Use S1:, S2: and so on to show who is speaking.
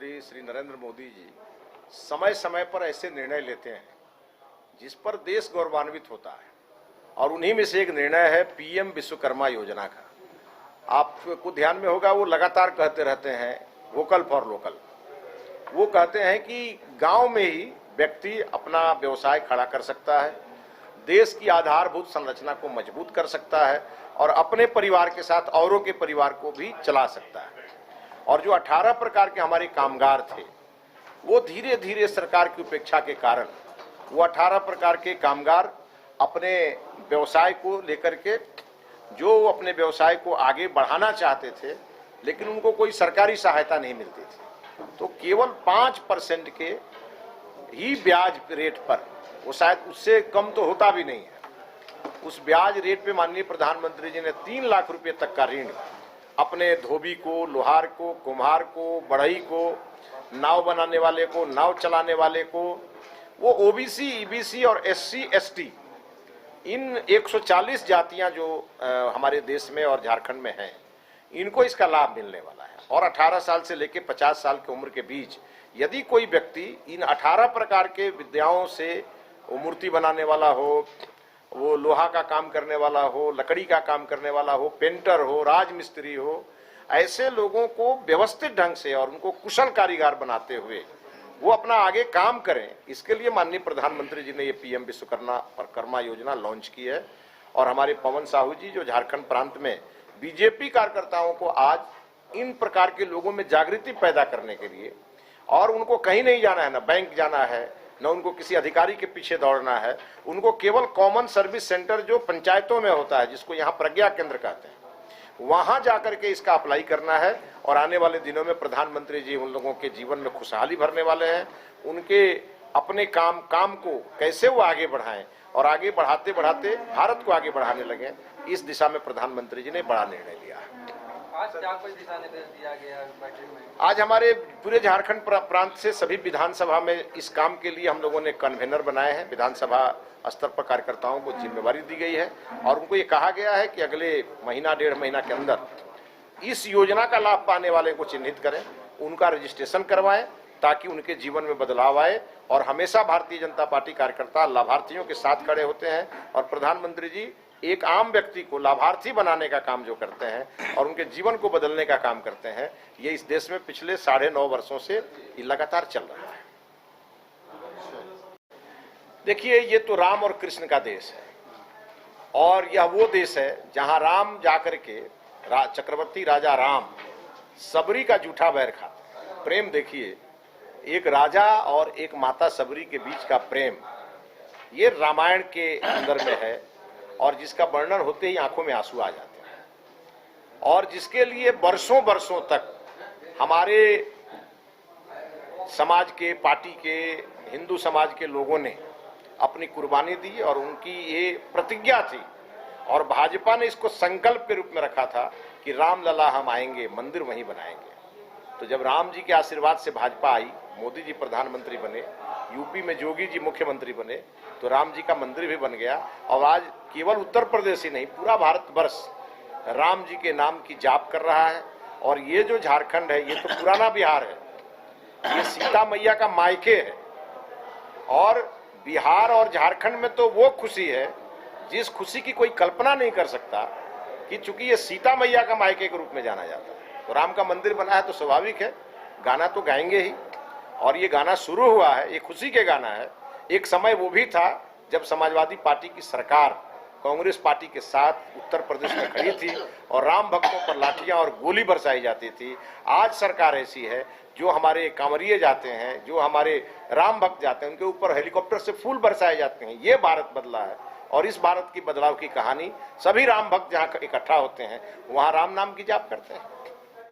S1: प्रधानमंत्री श्री नरेंद्र मोदी जी समय समय पर ऐसे निर्णय लेते हैं जिस पर देश गौरवान्वित होता है, और उन्हीं में से एक निर्णय है पीएम विश्वकर्मा योजना का। आपको ध्यान में होगा, वो लगातार कहते रहते हैं वोकल फॉर लोकल। वो कहते हैं कि गांव में ही व्यक्ति अपना व्यवसाय खड़ा कर सकता है, देश की आधारभूत संरचना को मजबूत कर सकता है और अपने परिवार के साथ औरों के परिवार को भी चला सकता है। और जो 18 प्रकार के हमारे कामगार थे, वो धीरे धीरे सरकार की उपेक्षा के कारण वो 18 प्रकार के कामगार अपने व्यवसाय को लेकर के जो अपने व्यवसाय को आगे बढ़ाना चाहते थे, लेकिन उनको कोई सरकारी सहायता नहीं मिलती थी, तो केवल 5% के ही ब्याज रेट पर, वो शायद उससे कम तो होता भी नहीं है, उस ब्याज रेट पे माननीय प्रधानमंत्री जी ने 3 लाख रुपए तक का ऋण अपने धोबी को, लोहार को, कुम्हार को, बढ़ई को, नाव बनाने वाले को, नाव चलाने वाले को, वो ओबीसी, ईबीसी और एससी, एसटी, इन 140 जातियां जो हमारे देश में और झारखंड में हैं, इनको इसका लाभ मिलने वाला है। और 18 साल से लेकर 50 साल की उम्र के बीच यदि कोई व्यक्ति इन 18 प्रकार के विद्याओं से, वो मूर्ति बनाने वाला हो, वो लोहा का काम करने वाला हो, लकड़ी का काम करने वाला हो, पेंटर हो, राजमिस्त्री हो, ऐसे लोगों को व्यवस्थित ढंग से और उनको कुशल कारीगर बनाते हुए वो अपना आगे काम करें, इसके लिए माननीय प्रधानमंत्री जी ने ये पीएम विश्वकर्मा योजना लॉन्च की है। और हमारे पवन साहू जी जो झारखंड प्रांत में बीजेपी कार्यकर्ताओं को आज इन प्रकार के लोगों में जागृति पैदा करने के लिए, और उनको कहीं नहीं जाना है, ना बैंक जाना है, न उनको किसी अधिकारी के पीछे दौड़ना है, उनको केवल कॉमन सर्विस सेंटर जो पंचायतों में होता है, जिसको यहाँ प्रज्ञा केंद्र कहते हैं, वहां जाकर के इसका अप्लाई करना है। और आने वाले दिनों में प्रधानमंत्री जी उन लोगों के जीवन में खुशहाली भरने वाले हैं। उनके अपने काम को कैसे वो आगे बढ़ाएं और आगे बढ़ाते बढ़ाते भारत को आगे बढ़ाने लगे, इस दिशा में प्रधानमंत्री जी ने बड़ा निर्णय लिया है।
S2: आज क्या कुछ दिशा निर्देश दिया गया बैठक में?
S1: आज हमारे पूरे झारखंड प्रांत से सभी विधानसभा में इस काम के लिए हम लोगों ने कन्वेनर बनाए हैं। विधानसभा स्तर पर कार्यकर्ताओं को जिम्मेवारी दी गई है और उनको ये कहा गया है कि अगले महीना, 1.5 महीना के अंदर इस योजना का लाभ पाने वाले को चिन्हित करें, उनका रजिस्ट्रेशन करवाएं, ताकि उनके जीवन में बदलाव आए। और हमेशा भारतीय जनता पार्टी कार्यकर्ता लाभार्थियों के साथ खड़े होते हैं, और प्रधानमंत्री जी एक आम व्यक्ति को लाभार्थी बनाने का काम जो करते हैं और उनके जीवन को बदलने का काम करते हैं, ये इस देश में पिछले 9.5 वर्षों से लगातार चल रहा है। देखिए, ये तो राम और कृष्ण का देश है, और यह वो देश है जहां राम जाकर के चक्रवर्ती राजा राम सबरी का जूठा बैर खाते। प्रेम देखिए, एक राजा और एक माता सबरी के बीच का प्रेम, ये रामायण के अंदर में है, और जिसका वर्णन होते ही आंखों में आंसू आ जाते हैं, और जिसके लिए वर्षों वर्षों तक हमारे समाज के, पार्टी के, हिंदू समाज के लोगों ने अपनी कुर्बानी दी, और उनकी ये प्रतिज्ञा थी, और भाजपा ने इसको संकल्प के रूप में रखा था कि राम लला हम आएंगे, मंदिर वहीं बनाएंगे। तो जब राम जी के आशीर्वाद से भाजपा आई, मोदी जी प्रधानमंत्री बने, यूपी में जोगी जी मुख्यमंत्री बने, तो राम जी का मंदिर भी बन गया। और आज केवल उत्तर प्रदेश ही नहीं, पूरा भारतवर्ष राम जी के नाम की जाप कर रहा है। और ये जो झारखंड है, ये तो पुराना बिहार है, ये सीता मैया का मायके है। और बिहार और झारखंड में तो वो खुशी है जिस खुशी की कोई कल्पना नहीं कर सकता, कि चूंकि ये सीता मैया का मायके के रूप में जाना जाता है, तो राम का मंदिर बना है, तो स्वाभाविक है गाना तो गाएंगे ही। और ये गाना शुरू हुआ है, ये खुशी के गाना है। एक समय वो भी था जब समाजवादी पार्टी की सरकार कांग्रेस पार्टी के साथ उत्तर प्रदेश में खड़ी थी और राम भक्तों पर लाठियां और गोली बरसाई जाती थी। आज सरकार ऐसी है, जो हमारे कांवरिये जाते हैं, जो हमारे राम भक्त जाते हैं, उनके ऊपर हेलीकॉप्टर से फूल बरसाए जाते हैं। ये भारत बदला है, और इस भारत की बदलाव की कहानी सभी राम भक्त जहाँ इकट्ठा होते हैं, वहाँ राम नाम की जाप करते हैं।